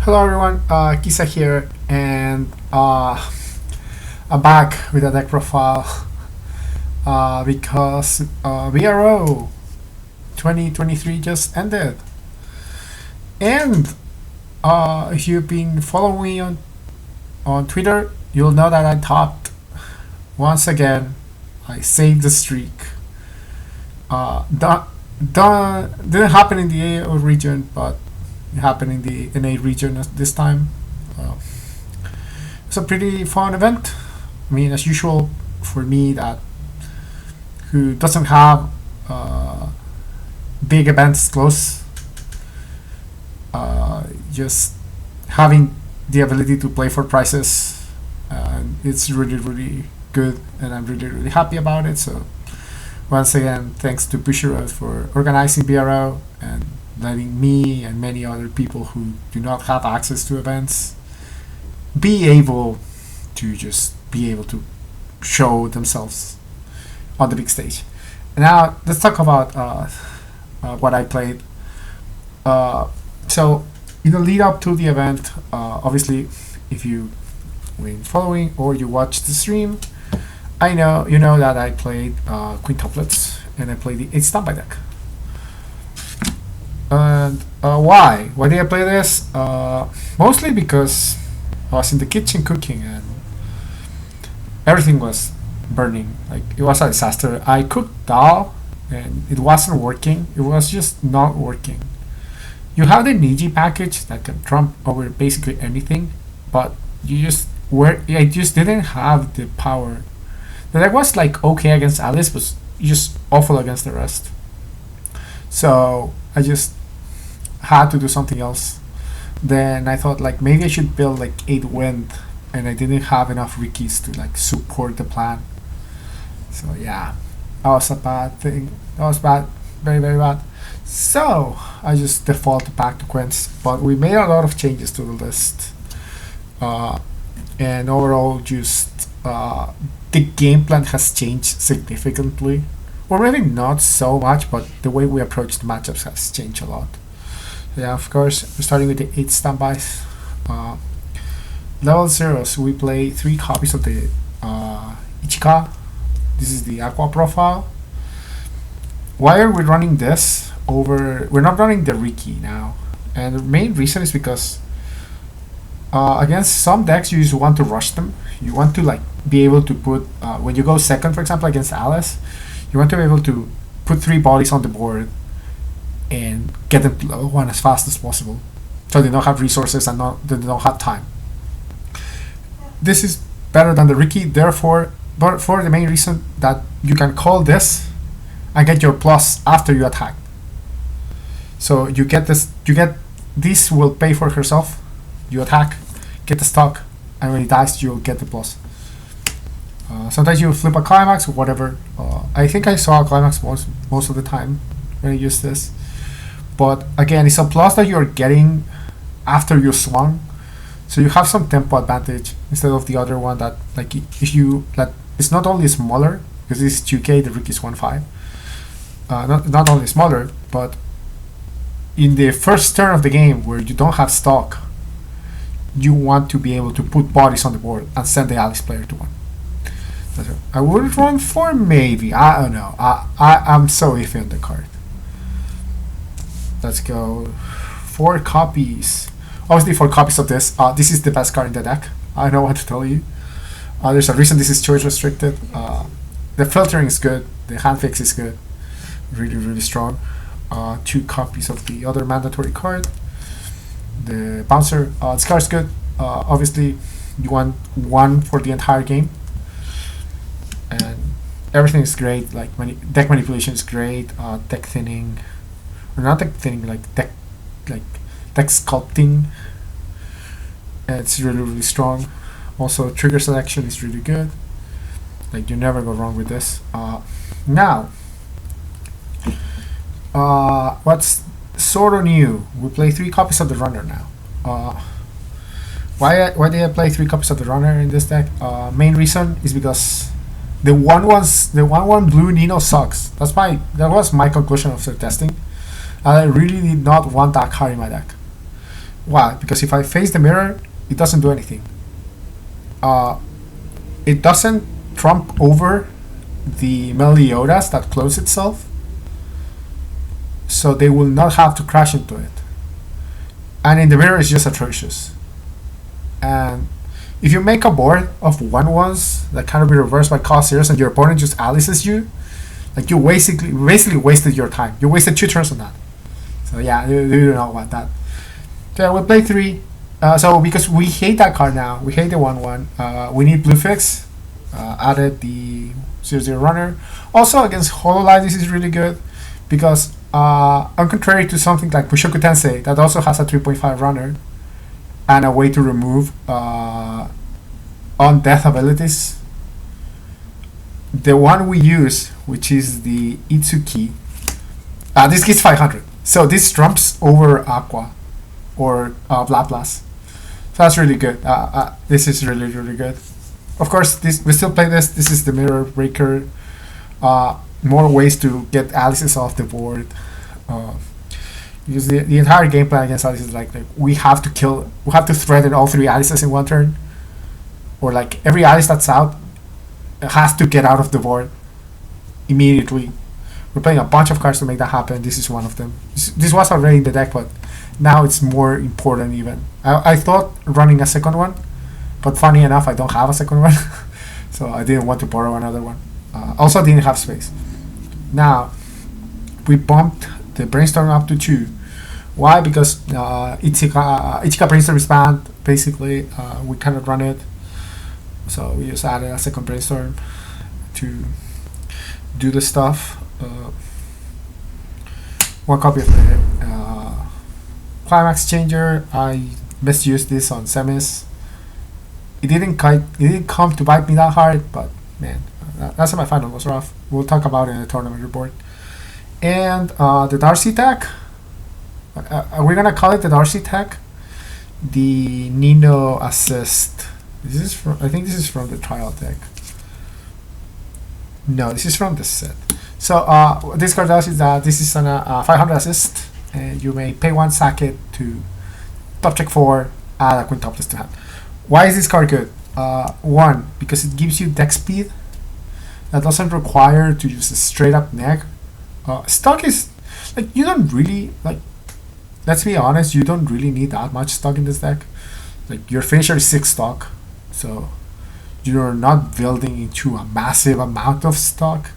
Hello everyone, Kisa here, and I'm back with a deck profile because VRO 2023 just ended. And if you've been following me on Twitter, you'll know that I topped once again. I saved the streak. Didn't happen in the AO region, but it happened in the NA region this time. It's a pretty fun event. I mean, as usual, for me that who doesn't have big events close, just having the ability to play for prizes, it's really good, and I'm really happy about it. So once again, thanks to Bushiroad for organizing BRO and letting me and many other people who do not have access to events be able to show themselves on the big stage. And now let's talk about what I played. So in the lead up to the event, obviously, if you've been following or you watched the stream, you know that I played quintuplets, and I played the 8 standby deck. And why did I play this? Mostly because I was in the kitchen cooking and everything was burning. Like, it was a disaster. I cooked dal and it wasn't working. It was just not working. You have the Niji package that can trump over basically anything, but I just didn't have the power. The deck was like okay against Alice, but just awful against the rest. So I just had to do something else. Then I thought like maybe I should build like 8 wind, and I didn't have enough Rickies to like support the plan. So yeah, that was a bad thing. That was bad, very bad. So I just defaulted back to Quints, but we made a lot of changes to the list, and overall just the game plan has changed significantly, or maybe not so much, but the way we approach the matchups has changed a lot. Yeah, of course, we're starting with the 8 standbys. Level 0, so we play 3 copies of the Ichika. This is the Aqua profile. Why are we running this over? We're not running the Riki now, and the main reason is because against some decks you just want to rush them. You want to like be able to put when you go second, for example, against Alice, you want to be able to put 3 bodies on the board and get them to level 1 as fast as possible, so they don't have resources and they don't have time. This is better than the Riki, therefore, but for the main reason that you can call this and get your plus after you attack. So you get this will pay for herself. You attack, get the stock, and when it dies, you'll get the plus. Sometimes you flip a climax or whatever. I think I saw a climax most of the time when I use this. But again, it's a plus that you're getting after you swung, so you have some tempo advantage instead of the other one that like if you that it's not only smaller because this is 2K, the Rick is 1.5. Not only smaller, but in the first turn of the game where you don't have stock, you want to be able to put bodies on the board and send the Alice player to 1. I would run 4 maybe. I don't know. I'm so iffy on the card. Let's go 4 copies. Obviously 4 copies of this. This is the best card in the deck. I don't know what to tell you. There's a reason this is choice restricted. The filtering is good. The hand fix is good. Really strong. 2 copies of the other mandatory card. The bouncer. This card is good. Obviously you want 1 for the entire game. And everything is great. Like deck manipulation is great. Deck thinning. Or not deck thinning, like deck sculpting. It's really strong. Also, trigger selection is really good. Like, you never go wrong with this. Now, what's sort of new? We play 3 copies of the runner now. Why did I play 3 copies of the runner in this deck? Main reason is because the 1/1 blue Nino sucks. That was my conclusion after testing. I really did not want that card in my deck. Why? Because if I face the mirror, it doesn't do anything. It doesn't trump over the Meliodas that close itself, so they will not have to crash into it. And in the mirror, it's just atrocious. And if you make a board of 1/1s that cannot be reversed by cost zeros and your opponent just Alices you, like you basically wasted your time. You wasted 2 turns on that. So yeah, you don't want that. So yeah, we'll play 3. So because we hate that card now, we hate the 1/1. We need blue fix. Added the 0/0 runner. Also against Hololive, this is really good because on contrary to something like Mushoku Tensei that also has a 3.5 runner and a way to remove on death abilities, the one we use, which is the Itsuki, this gets 500. So this trumps over Aqua or Blablas. So that's really good. This is really, really good. Of course, we still play this. This is the Mirror Breaker. More ways to get Alices off the board. Because the entire game plan against Alice is like we have to threaten all 3 Alices in 1 turn. Or like every Alice that's out has to get out of the board immediately. We're playing a bunch of cards to make that happen. This is one of them. This was already in the deck, but now it's more important even. I thought running a second one, but funny enough, I don't have a second one. So I didn't want to borrow another one. Also, didn't have space. Now, we bumped the Brainstorm up to 2. Why? Because Ichika Brainstorm is banned. Basically, we cannot run it. So we just added a second Brainstorm to do the stuff. 1 copy of the Climax Changer. I misused this on semis. It didn't come to bite me that hard, but man, that semi-final was rough. We'll talk about it in the tournament report. And the Darcy tech, we're gonna call it the Darcy tech, the Nino assist. I think this is from the trial deck. No, this is from the set. So this card does is that this is on a 500 assist, and you may pay 1, sack it to top check 4, add a quintuplets to hand. Why is this card good? 1, because it gives you deck speed that doesn't require to use a straight up neck. Stock is like you don't really like. Let's be honest, you don't really need that much stock in this deck. Like your finisher is 6 stock, so you're not building into a massive amount of stock,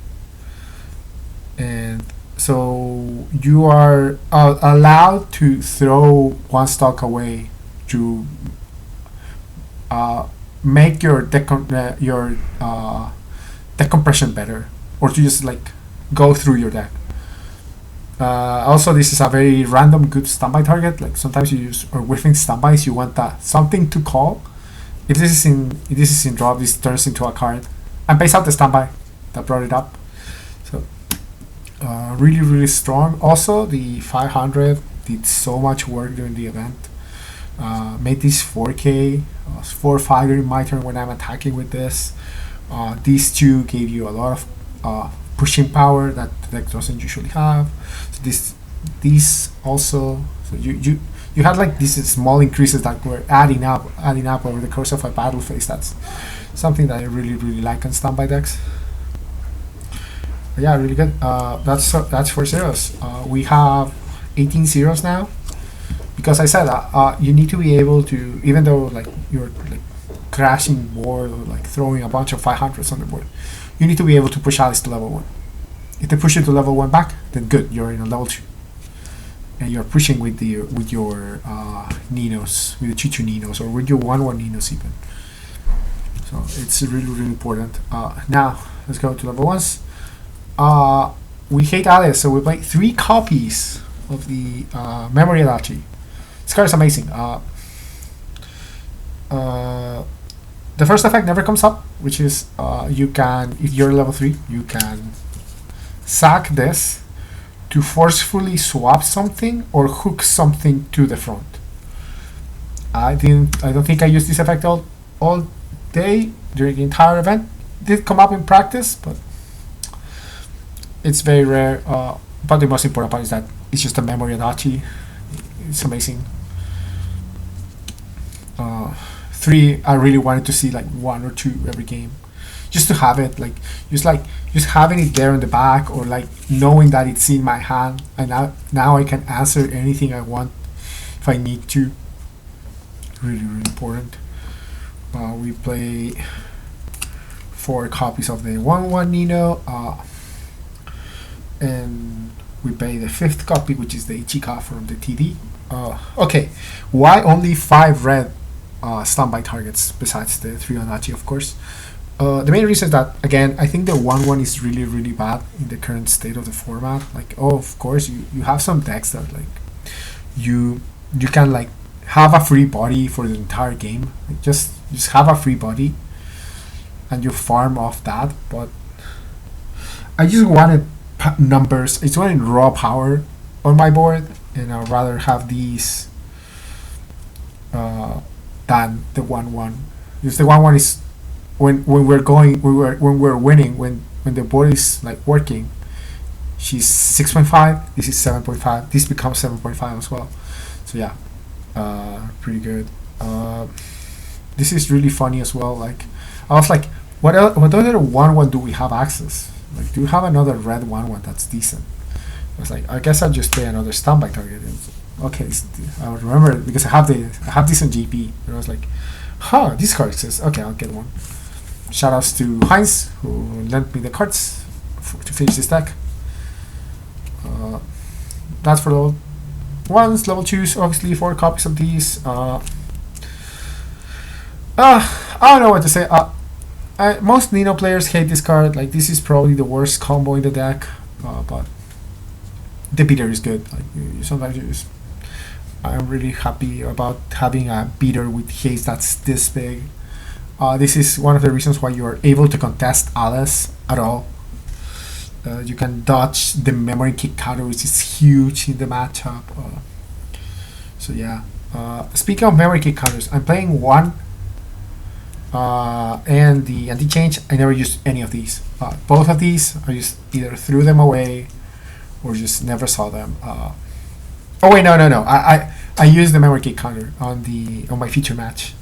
and so you are allowed to throw 1 stock away to make your decompression better, or to just like go through your deck. Also, this is a very random good standby target. Like sometimes you use or whiffing standbys, you want something to call. If this is in drop, this turns into a card and pays out the standby that brought it up. So really, really strong. Also, the 500 did so much work during the event. Made this 4K, 4-5 during my turn when I'm attacking with this. These 2 gave you a lot of pushing power that the deck doesn't usually have. So these also, so you had like these small increases that were adding up over the course of a battle phase. That's something that I really, really like on standby decks. But yeah, really good. That's for zeros. We have 18 zeros now. Because I said you need to be able to, even though like you're like crashing board or like throwing a bunch of 500s on the board, you need to be able to push Alice to level 1. If they push you to level 1 back, then good, you're in a level 2, and you're pushing with your Ninos, with the Chichu Ninos, or with your 1/1 Ninos even. So it's really, really important. Now let's go to level 1s. We hate Alice, so we play 3 copies of the Memory Adachi. This card is amazing. The first effect never comes up, which is you can, if you're level 3, you can sack this to forcefully swap something or hook something to the front. I don't think I used this effect all day during the entire event. It did come up in practice, but it's very rare. But the most important part is that it's just a Memory Adachi. It's amazing. 3, I really wanted to see like 1 or 2 every game, just to have it just having it there in the back, or like knowing that it's in my hand, and now I can answer anything I want if I need to. Really important. We play 4 copies of the 1/1 Nino, and we play the 5th copy, which is the Ichika from the TD. Okay, why only 5 red standby targets besides the 3 Onachi, of course? The main reason is that, again, I think the 1/1 is really, really bad in the current state of the format. Like, of course, you have some decks that, like, you can, like, have a free body for the entire game. Like, just have a free body, and you farm off that. But I just wanted numbers. I just wanted raw power on my board, and I'd rather have these than the 1/1. Because the 1/1 is when we're winning, when the board is like working. She's 6.5. This is 7.5. This becomes 7.5 as well. So yeah, pretty good. This is really funny as well. Like, I was like, what other 1/1 do we have access? Like, do we have another red 1/1 that's decent? I was like, I guess I'll just play another standby target. Okay, I would remember it because I have this on GP. And I was like, huh, this card exists. Okay, I'll get one. Shoutouts to Heinz, who lent me the cards to finish this deck. That's for level 1s, level 2s, obviously 4 copies of these. I don't know what to say. Most Nino players hate this card. Like, this is probably the worst combo in the deck, but the beater is good. Like, sometimes you just, I'm really happy about having a beater with haste that's this big. This is one of the reasons why you are able to contest Alice at all. You can dodge the memory kick counter, which is huge in the matchup. So yeah. Speaking of memory kick counters, I'm playing 1 and the anti-change. I never used any of these. Both of these, I just either threw them away or just never saw them. Oh wait, no. I used the memory kick counter on my feature match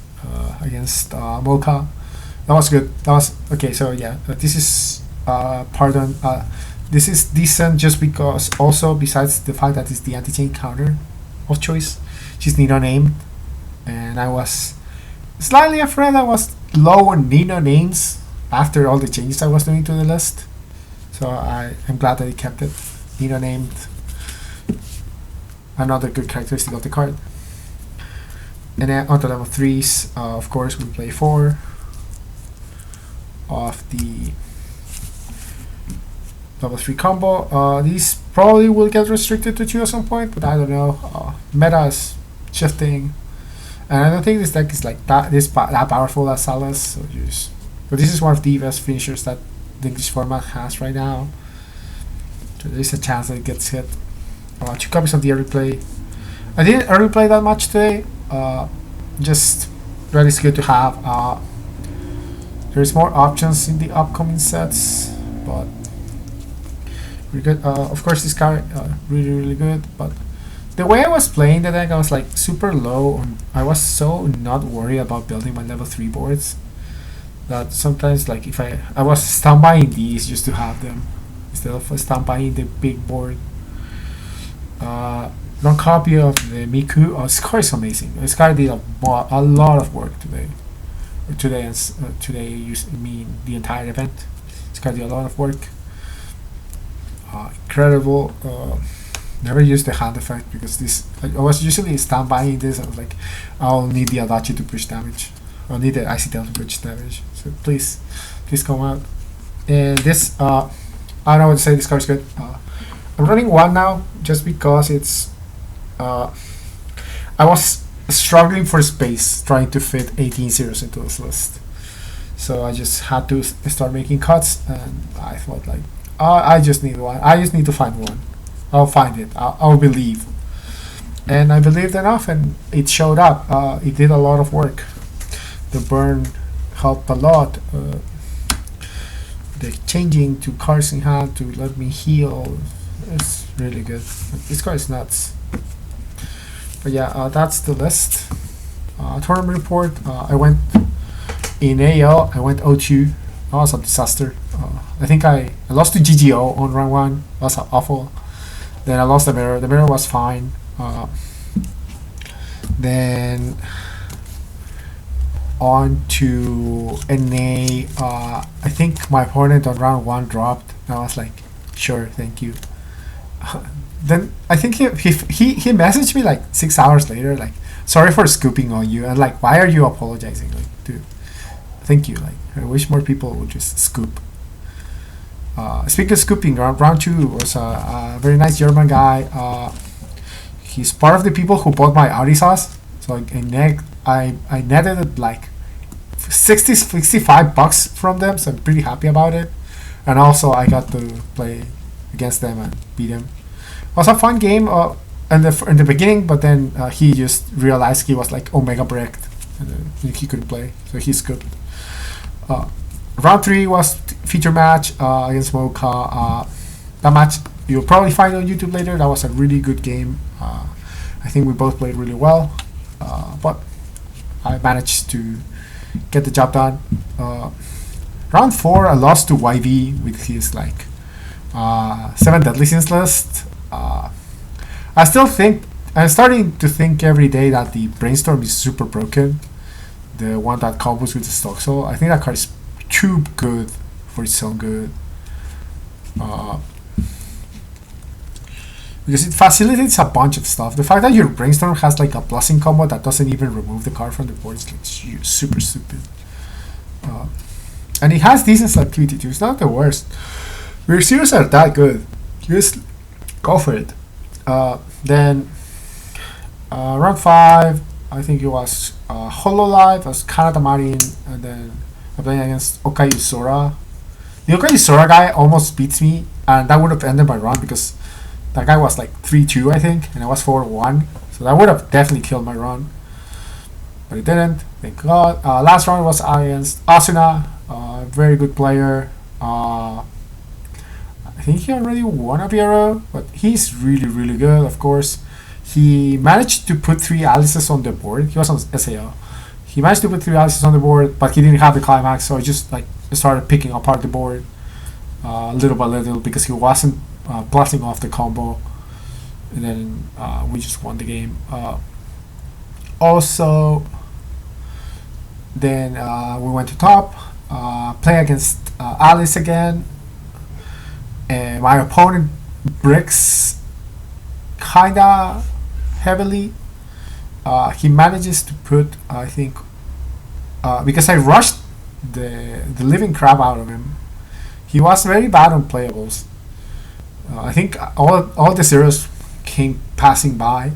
against Mocha. That was good. That was okay. So yeah, this is this is decent just because, also besides the fact that it's the anti-chain counter of choice, she's Nino named, and I was slightly afraid I was low on Nino names after all the changes I was doing to the list. So I'm glad that it kept it. Nino named, another good characteristic of the card. And then onto level 3s, of course, we play 4 of the level 3 combo. These probably will get restricted to 2 at some point, but I don't know. Meta is shifting, and I don't think this deck is like that powerful as Salas. So but this is one of the best finishers that the English format has right now. So there's a chance that it gets hit. 2 copies of the early play. I didn't early play that much today. Just that is good to have. There's more options in the upcoming sets, but pretty good. Of course, this card really good. But the way I was playing the deck, I was like super low. I was so not worried about building my level 3 boards that sometimes, like, if I was standbying these just to have them instead of standbying the big board. One copy of the Miku. This card is amazing. This card did a lot of work today. Today mean the entire event. This card did a lot of work. Incredible. Never used the hand effect because this. Like, I was usually standbying this. I was like, I'll need the Adachi to push damage. I'll need the ICTL to push damage. So please come out. And this. I don't know what to say. This card is good. I'm running 1 now just because it's. I was struggling for space trying to fit 18 zeros into this list, so I just had to start making cuts, and I thought, like, I just need 1. I just need to find 1. I'll find it. I'll believe, and I believed enough, and it showed up. It did a lot of work. The burn helped a lot. The changing to cards in hand to let me heal, it's really good. This card is nuts. But yeah, that's the list. tournament report. I went in AL. I went 0-2. That was a disaster. I think I lost to GGO on round one. That was awful. Then I lost the mirror. The mirror was fine. Then on to NA. I think my opponent on round one dropped. And I was like, sure, thank you. Then I think he messaged me like 6 hours later, like, sorry for scooping on you. And like, why are you apologizing? Like, dude, thank you. Like, I wish more people would just scoop. Speaking of scooping, round two was a very nice German guy. He's part of the people who bought my Audi sauce. So I netted like 65 bucks from them, so I'm pretty happy about it. And also I got to play against them and beat them. It was a fun game in the beginning, but then he just realized he was like Omega bricked and then he couldn't play, so he scooped. Round 3 was feature match against Mocha. That match you'll probably find on YouTube later. That was a really good game. I think we both played really well, but I managed to get the job done. Round 4, I lost to YV with his like 7 deadly sins list. I'm starting to think every day that the brainstorm is super broken. The one that combos with the stock soul. I think that card is too good for its own good. Because it facilitates a bunch of stuff. The fact that your brainstorm has like a blessing combo that doesn't even remove the card from the board is like super stupid. And it has decent selectivity too. It's not the worst. Your series are that good. Just go for it. Then round 5, I think it was Hololive, it was Canada Marine, and then I'm playing against Okayu Sora. The Okayu Sora guy almost beats me, and that would have ended my run because that guy was like 3-2, I think, and I was 4-1. So that would have definitely killed my run. But it didn't, thank God. Last round was against Asuna, very good player. I think he already won a Bureau, but he's really good, of course. He managed to put 3 Alices on the board. He was on SAO. He managed to put 3 Alices on the board, but he didn't have the climax, so I just like started picking apart the board little by little because he wasn't blasting off the combo. And then we just won the game. Also, then we went to top, play against Alice again. And my opponent bricks kinda heavily. He manages to put, I think, because I rushed the living crap out of him. He was very bad on playables. I think all the zeros came passing by,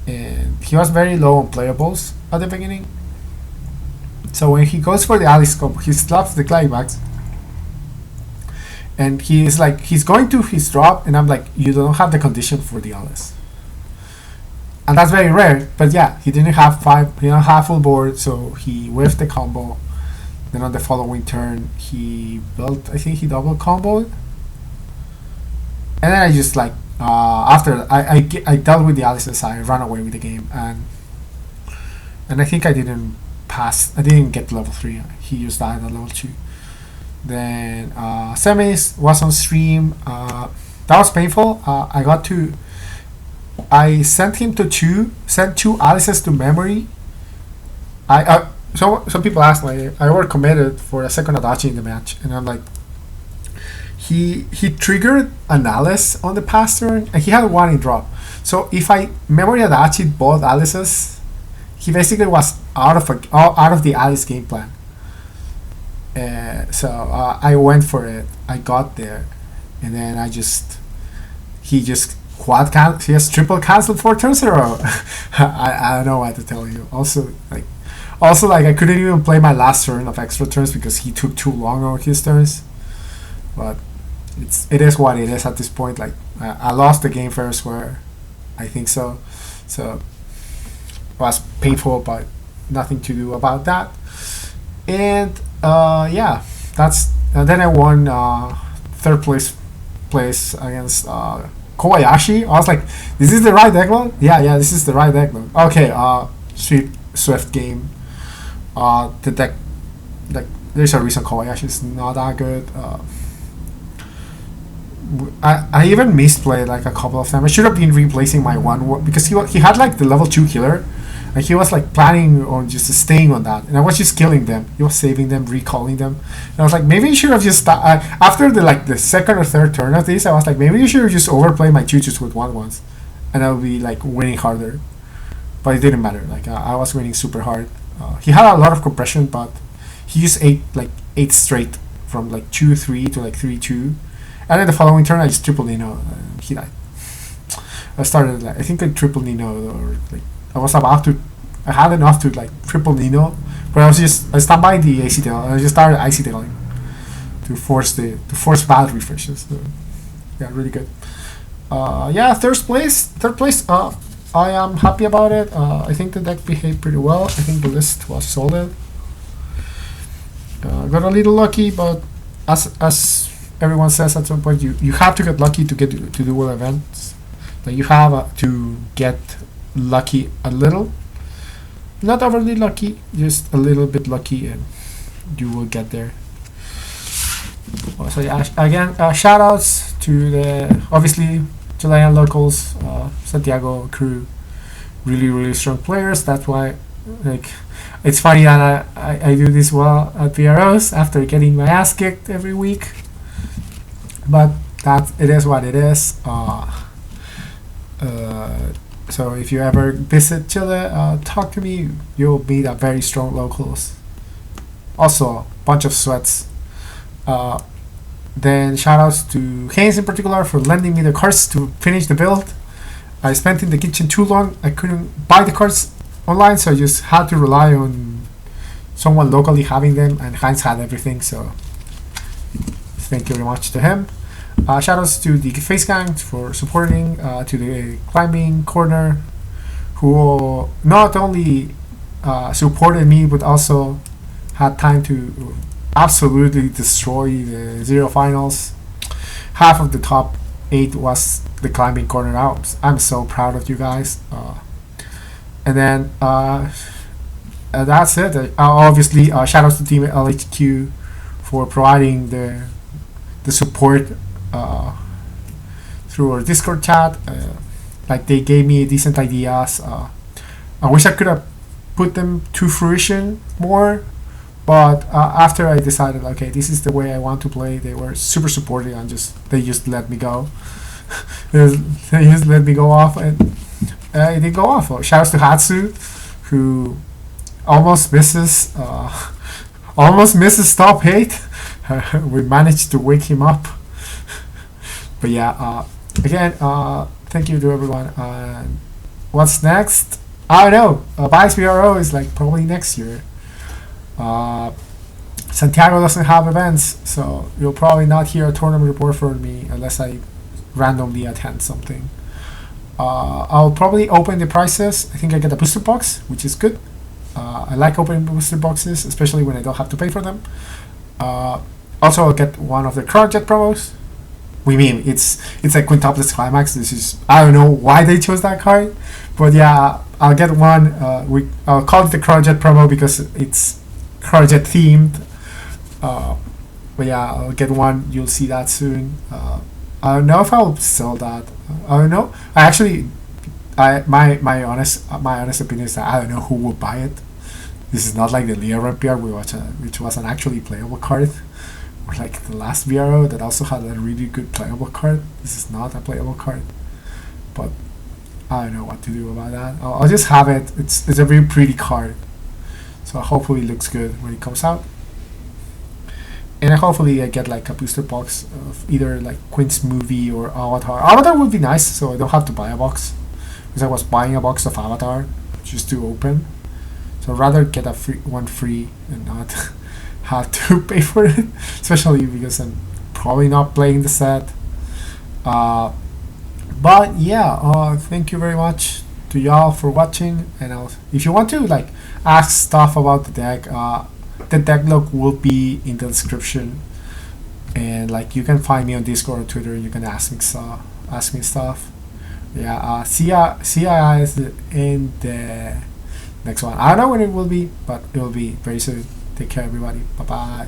and he was very low on playables at the beginning. So when he goes for the Alice combo, he slaps the climax. And he's like, he's going to his drop, and I'm like, you don't have the condition for the Alice. And that's very rare, but yeah, he didn't have full board, so he whiffed the combo. Then on the following turn, he built, I think he double comboed. And then I just like, after I dealt with the Alices, I ran away with the game, and I think I didn't get to level 3. He just died at level 2. Then semis was on stream. That was painful. I sent him to sent 2 Alices to memory. So some people ask like I overcommitted for a second Adachi in the match, and I'm like, he triggered an Alice on the past turn, and he had 1 in drop. So if I memory Adachi both Alices, he basically was out of the Alice game plan. So I went for it. I got there, and then he has triple canceled 4 turns in a row. I don't know what to tell you. Also I couldn't even play my last turn of extra turns because he took too long on his turns. But it is what it is at this point. Like I lost the game fair and square. I think so. So it was painful, but nothing to do about that. And yeah, and then I won third place against Kobayashi. I was like, this is the right deck load? Yeah, this is the right deck load. Okay, sweet. Swift game. The deck, like, there's a reason Kobayashi is not that good. I even misplayed like a couple of times. I should have been replacing my one because he had like the level 2 killer, and he was like planning on just staying on that, and I was just killing them. He was saving them, recalling them, and I was like, maybe you should have just after the second or third turn of this, I was like, maybe you should have just overplay my choo-choos with 1/1s, and I would be like winning harder. But it didn't matter. Like I was winning super hard. He had a lot of compression, but he used eight straight from like 2-3 to like 3-2. And then the following turn, I just triple Nino. He died. I started like I think I triple Nino or like I was about to. I had enough to like triple Nino, but I stand by the AC tail and I just started IC tailing to force bad refreshes. So, yeah, really good. Yeah, third place. I am happy about it. I think the deck behaved pretty well. I think the list was solid. Got a little lucky, but as everyone says at some point, you have to get lucky to get to do well events. Like you have to get lucky a little, not overly lucky, just a little bit lucky, and you will get there. So yeah, again, shout outs to the obviously Chilean locals, Santiago crew, really strong players. That's why, like, it's funny that I do this well at PROs after getting my ass kicked every week. But it is what it is. So if you ever visit Chile, talk to me. You'll meet a very strong locals. Also, a bunch of sweats. Then shoutouts to Haynes in particular for lending me the cards to finish the build. I spent in the kitchen too long. I couldn't buy the cards online, so I just had to rely on someone locally having them, and Heinz had everything, so thank you very much to him. Shoutouts to the Face Gang for supporting, to the Climbing Corner, who not only supported me, but also had time to absolutely destroy the Zero Finals. Half of the top 8 was the Climbing Corner out. I'm so proud of you guys. And then that's it. Obviously, shoutouts to Team LHQ for providing the support through our Discord chat. Like they gave me decent ideas. I wish I could have put them to fruition more, but after I decided, okay, this is the way I want to play, they were super supportive and they just let me go. they just let me go off, and it did go off. Shoutouts to Hatsu, who almost misses top 8. We managed to wake him up. But yeah, again, thank you to everyone. What's next? I don't know. Bias BRO is like probably next year. Santiago doesn't have events, so you'll probably not hear a tournament report from me unless I randomly attend something. I'll probably open the prizes. I think I get a booster box, which is good. I like opening booster boxes, especially when I don't have to pay for them. Also, I'll get one of the CrownJet promos. We mean it's a quintuplets climax. This is, I don't know why they chose that card, but yeah, I'll get one. I'll call it the CrownJet promo because it's CrownJet themed. But yeah, I'll get one. You'll see that soon. I don't know if I'll sell that. I don't know. My honest opinion is that I don't know who will buy it. This is not like the Leo Rampier, which was an actually playable card, or like the last VRO that also had a really good playable card. This is not a playable card, but I don't know what to do about that. I'll just have it. It's a very pretty card, so hopefully it looks good when it comes out. And hopefully I get like a booster box of either like Quint's movie or Avatar. Avatar would be nice, so I don't have to buy a box, because I was buying a box of Avatar just to open. So I'd rather get a one free and not have to pay for it, especially because I'm probably not playing the set. But yeah, thank you very much to y'all for watching. And if you want to like ask stuff about the deck log will be in the description, and like you can find me on Discord or Twitter. You can ask me stuff. Yeah, see you guys in the next one. I don't know when it will be, but it will be very soon. Take care, everybody. Bye bye.